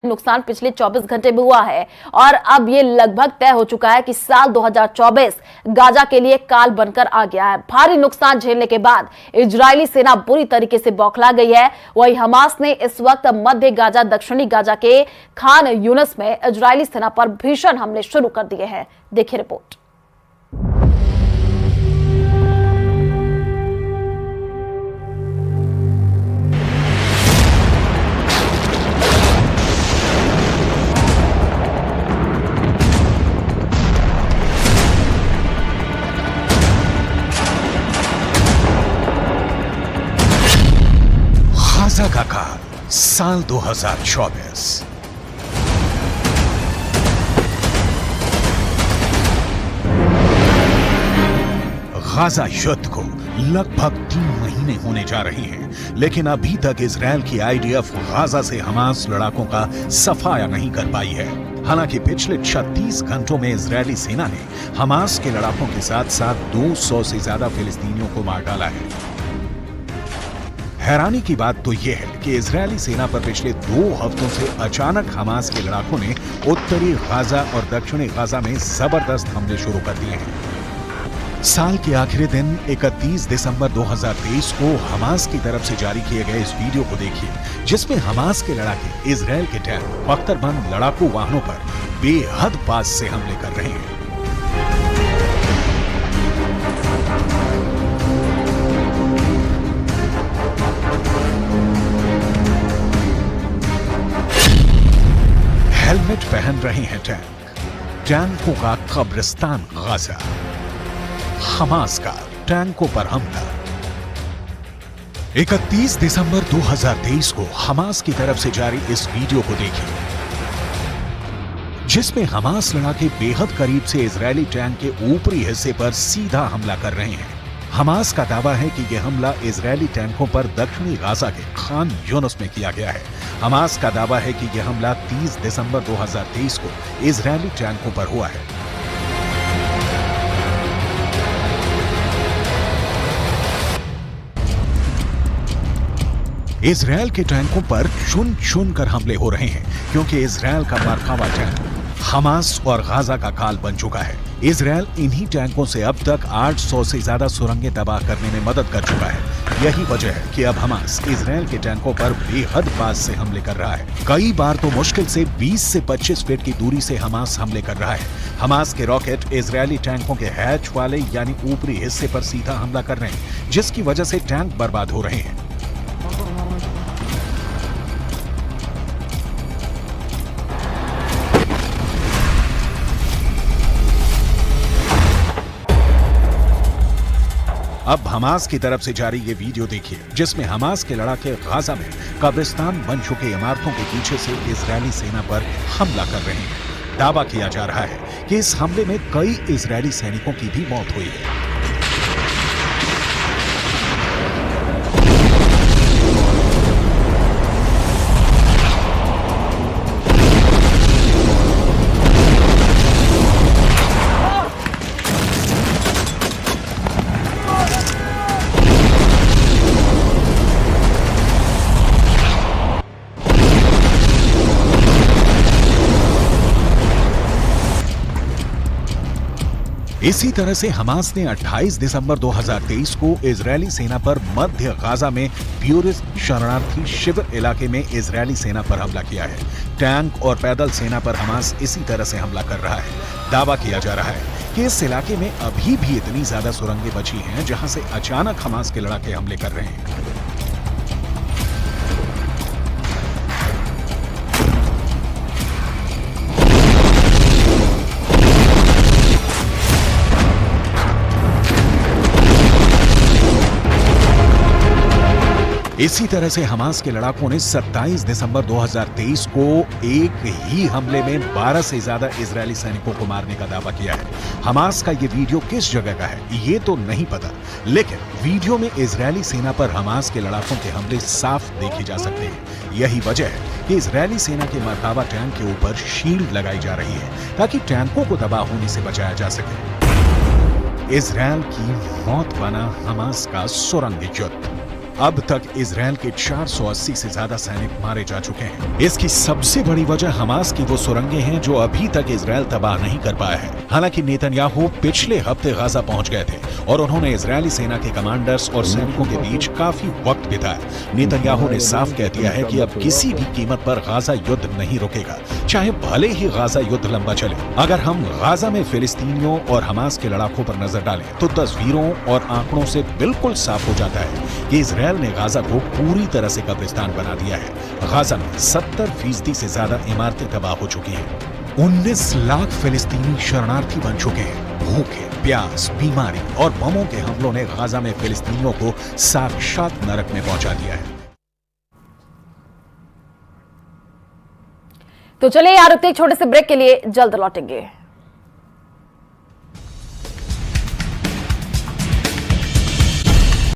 नुकसान पिछले 24 घंटे में हुआ है और अब ये लगभग तय हो चुका है कि साल 2024 गाजा के लिए काल बनकर आ गया है। भारी नुकसान झेलने के बाद इजरायली सेना बुरी तरीके से बौखला गई है। वहीं हमास ने इस वक्त मध्य गाजा, दक्षिणी गाजा के खान यूनिस में इजरायली सेना पर भीषण हमले शुरू कर दिए हैं। देखिए रिपोर्ट। गाजा का काल साल 2024। गाजा युद्ध को लगभग 3 महीने होने जा रहे हैं, लेकिन अभी तक इजरायल की आईडीएफ गाजा से हमास लड़ाकों का सफाया नहीं कर पाई है। हालांकि पिछले 36 घंटों में इजरायली सेना ने हमास के लड़ाकों के साथ साथ 200 से ज्यादा फिलिस्तीनियों को मार डाला है। हैरानी की बात तो यह है कि इजरायली सेना पर पिछले 2 हफ्तों से अचानक हमास के लड़ाकों ने उत्तरी गाजा और दक्षिणी गाजा में जबरदस्त हमले शुरू कर दिए हैं। साल के आखिरी दिन 31 दिसंबर 2023 को हमास की तरफ से जारी किए गए इस वीडियो को देखिए, जिसमें हमास के लड़ाके इजरायल के टैंक बख्तरबंद लड़ाकू वाहनों पर बेहद पास से हमले कर रहे हैं। हेलमेट पहन रहे हैं टैंकों का कब्रिस्तान गाजा। हमास का टैंकों पर हमला। 31 दिसंबर 2023 को हमास की तरफ से जारी इस वीडियो को देखिए, जिसमें हमास लड़ाके बेहद करीब से इजरायली टैंक के ऊपरी हिस्से पर सीधा हमला कर रहे हैं। हमास का दावा है कि यह हमला इजरायली टैंकों पर दक्षिणी गाजा के खान यूनिस में किया गया है। हमास का दावा है कि यह हमला 30 दिसंबर 2023 को इजरायली टैंकों पर हुआ है। इजरायल के टैंकों पर चुन चुन कर हमले हो रहे हैं, क्योंकि इजरायल का मरकावा टैंक हमास और गाजा का काल बन चुका है। इजरायल इन्हीं टैंकों से अब तक 800 से ज्यादा सुरंगें तबाह करने में मदद कर चुका है। यही वजह है कि अब हमास इजरायल के टैंकों पर बेहद पास से हमले कर रहा है। कई बार तो मुश्किल से 20 से 25 फीट की दूरी से हमास हमले कर रहा है। हमास के रॉकेट इजरायली टैंकों के हैच वाले यानी ऊपरी हिस्से पर सीधा हमला कर रहे हैं, जिसकी वजह से टैंक बर्बाद हो रहे हैं। अब हमास की तरफ से जारी ये वीडियो देखिए, जिसमें हमास के लड़ाके गाजा में कब्रिस्तान बन चुके इमारतों के पीछे से इजरायली सेना पर हमला कर रहे हैं। दावा किया जा रहा है कि इस हमले में कई इजरायली सैनिकों की भी मौत हुई है। इसी तरह से हमास ने 28 दिसंबर 2023 को इजरायली सेना पर मध्य गाजा में ब्यूरिस शरणार्थी शिविर इलाके में इजरायली सेना पर हमला किया है। टैंक और पैदल सेना पर हमास इसी तरह से हमला कर रहा है। दावा किया जा रहा है कि इस इलाके में अभी भी इतनी ज्यादा सुरंगें बची हैं, जहां से अचानक हमास के लड़ाके हमले कर रहे हैं। इसी तरह से हमास के लड़ाकों ने 27 दिसंबर 2023 को एक ही हमले में 12 से ज्यादा इजरायली सैनिकों को मारने का दावा किया है। हमास का ये वीडियो किस जगह का है ये तो नहीं पता, लेकिन वीडियो में इजरायली सेना पर हमास के लड़ाकों के हमले साफ देखे जा सकते हैं। यही वजह है कि इजरायली सेना के मरकावा टैंक के ऊपर शील्ड लगाई जा रही है, ताकि टैंकों को तबाह होने से बचाया जा सके। इजरायल की मौत बना हमास का सुरंग युद्ध। अब तक इजराइल के 480 से ज्यादा सैनिक मारे जा चुके हैं। इसकी सबसे बड़ी वजह हमास की वो सुरंगें हैं जो अभी तक इजराइल तबाह नहीं कर पाया है। हालांकि नेतन्याहू पिछले हफ्ते गाजा पहुंच गए थे और उन्होंने इजरायली सेना के कमांडर्स और सैनिकों के बीच काफी वक्त बिताया। नेतन्याहू ने साफ कह दिया है कि अब किसी भी कीमत पर गाजा युद्ध नहीं रुकेगा, चाहे भले ही गाजा युद्ध लंबा चले। अगर हम गाजा में फिलिस्तीनियों और हमास के लड़ाकों पर नजर डालें तो तस्वीरों और आंकड़ों से बिल्कुल साफ हो जाता है कि इजराइल ने गाजा को पूरी तरह से कब्रिस्तान बना दिया है। गाजा में 70% से ज्यादा इमारतें तबाह हो चुकी हैं। 19 लाख फिलिस्तीनी शरणार्थी बन चुके हैं। भूखे, प्यास, बीमारी और बमों के हमलों ने गाजा में फिलिस्तीनियों को साक्षात नरक में पहुंचा दिया है। तो चलिए यार, एक छोटे से ब्रेक के लिए जल्द लौटेंगे।